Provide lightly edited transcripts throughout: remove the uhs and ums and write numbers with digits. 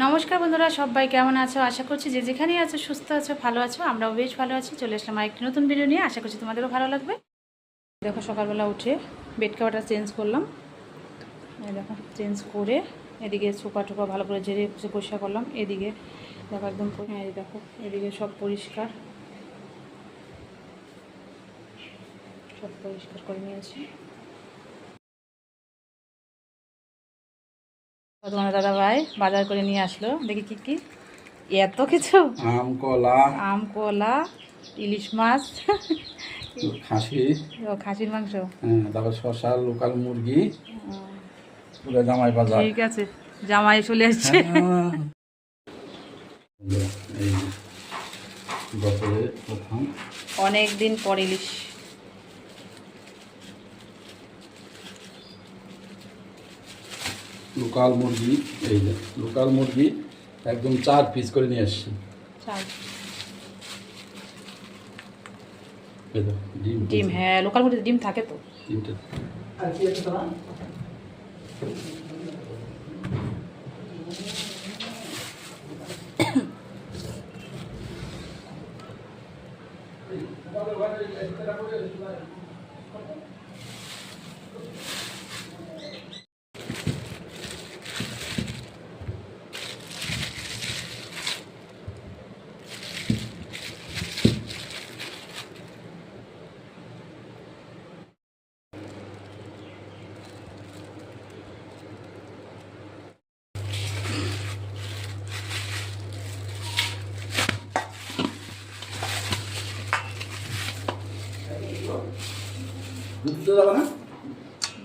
নমস্কার বন্ধুরা, সবাই কেমন আছো? আশা করছি যে যেখানেই আছো সুস্থ আছো, ভালো আছো। আমরাও বেশ ভালো আছি। চলে আসলাম আরেকটি নতুন ভিডিও নিয়ে। আশা করছি তোমাদেরও ভালো লাগবে। দেখো, সকালবেলা উঠে বেড কভারটা চেঞ্জ করলাম। এই দেখো, চেঞ্জ করে এদিকে সোফা টোপা ভালো করে ঝেড়ে পরিষ্কার করলাম। এদিকে দেখো একদম, এই দেখো এদিকে সব পরিষ্কার করে নিয়েছি। তোমার দাদা ভাই বাজার করে নিয়ে আসলো। দেখি কি কি এত কিছু, আম কলা ইলিশ মাছ, খাসির মাংস, তারপর শশা, লোকাল মুরগি, পুরো জামাই বাজার। ঠিক আছে, জামাই চলে আসছে। এই বছরে প্রথম অনেক দিন পর ইলিশ। লোকাল মুরগি, এই যে লোকাল মুরগি একদম 4 পিস করে নিয়ে আসছি। ডিম, হ্যাঁ লোকাল মুরগিতে ডিম থাকে তো। তিনটে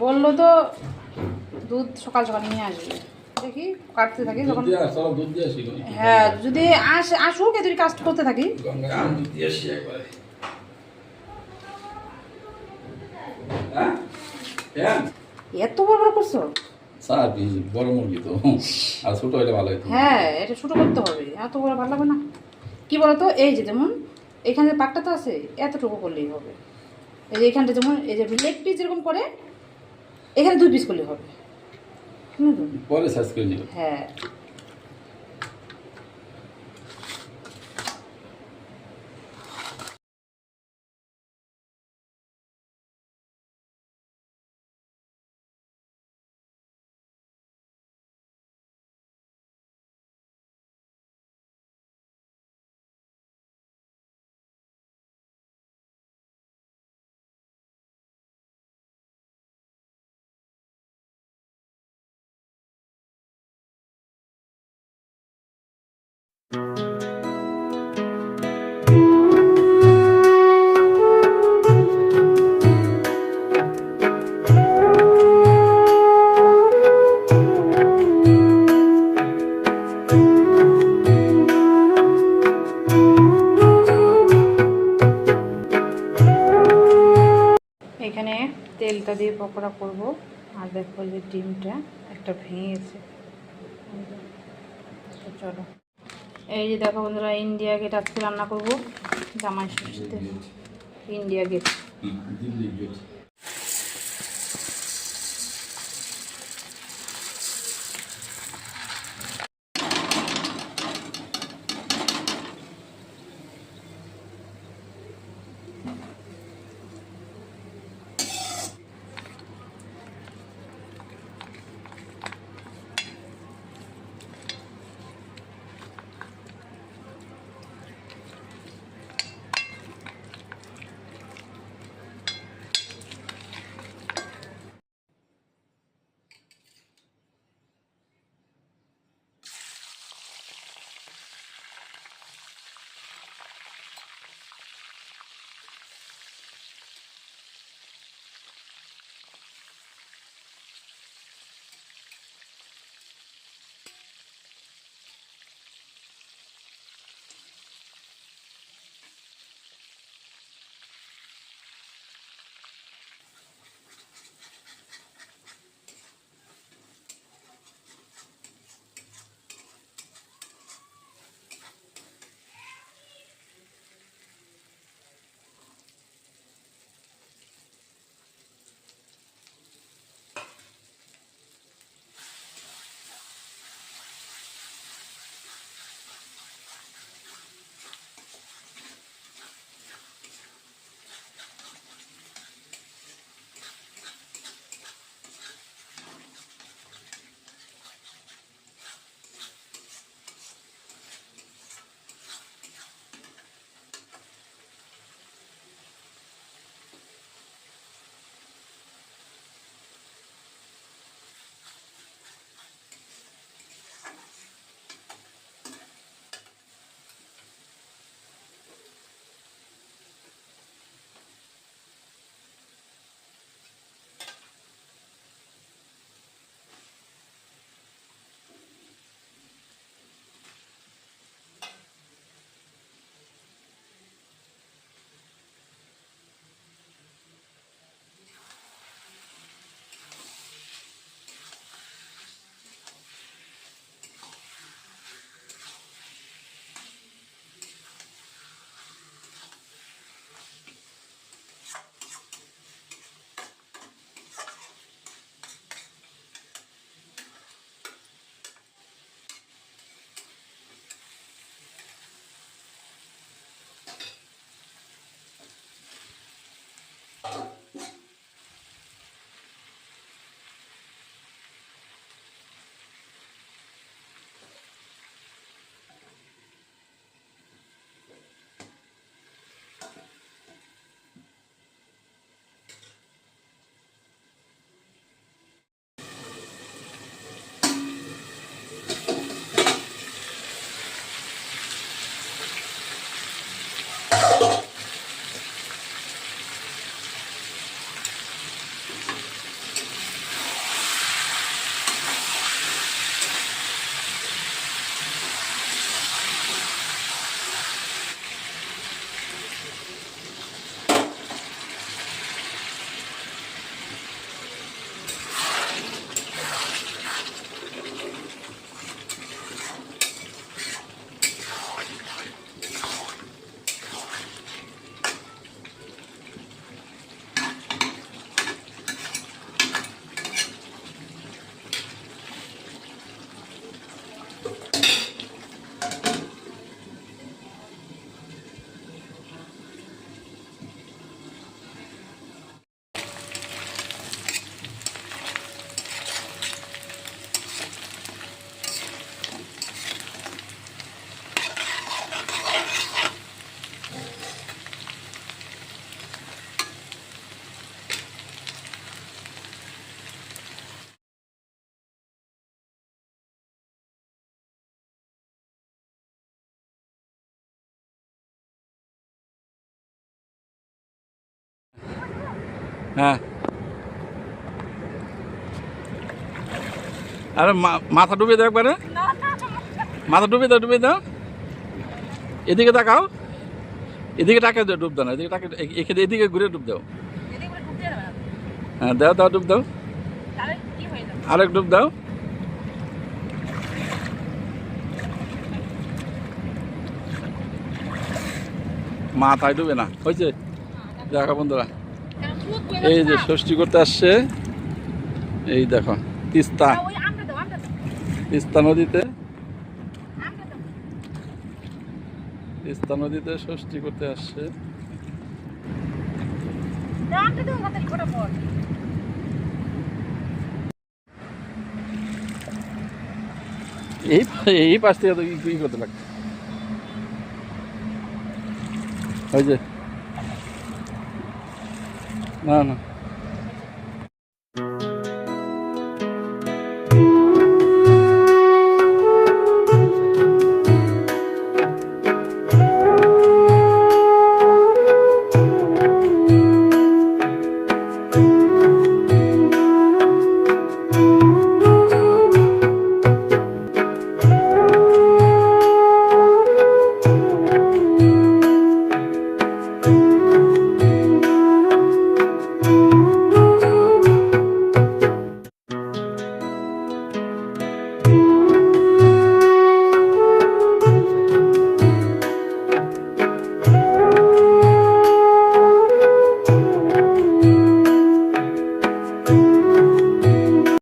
বললো তো দুধ সকাল সকাল নিয়ে আসবে। দেখি কাটতে থাকি যখন। হ্যাঁ, যদি আসুক এদের কাজ করতে থাকি। এত বড় বড় করছো? বড় মুরগি তো, আর ছোট হলে ভালো হতো। হ্যাঁ, এটা ছোট করতে হবে, এত বড় ভালো লাগবে না। কি বলতো, এই যে যেমন এখানে পাকটা তো আছে, এতটুকু করলেই হবে। এই যে এখানটা যেমন, এই যে লেগ পিস যেরকম করে, এখানে 2 পিস করলেই হবে। পরে সাইজ করে নিব। হ্যাঁ, এখানে তেলটা দিয়ে পকোড়া করব। আর দেখো যে ডিমটা একটা ভেঙেছে। চলো, এই যে দেখো বন্ধুরা, ইন্ডিয়া গেট আজকে রান্না করবো জামাই ষষ্ঠীতে। ইন্ডিয়া গেট, হ্যাঁ আরে মাথা ডুবিয়ে দাও একবারে, মাথা ডুবিয়ে দাও, এদিকে তাকাও, এদিকে টাকা ডুব দাও না, এদিকে টাকা, এদিকে ঘুরে ডুব দাও। হ্যাঁ দাও দাও, ডুব দাও, আরেক ডুব দাও। মাথায় ডুবে না, হয়েছে। দেখো বন্ধুরা, এই যে ষষ্ঠী করতে আসছে, এই দেখো তিস্তা, তিস্তা নদীতে, তিস্তা নদীতে ষষ্ঠী করতে আসছে। এই পাশ থেকে তো কি করতে লাগছে, হয়েছে। না না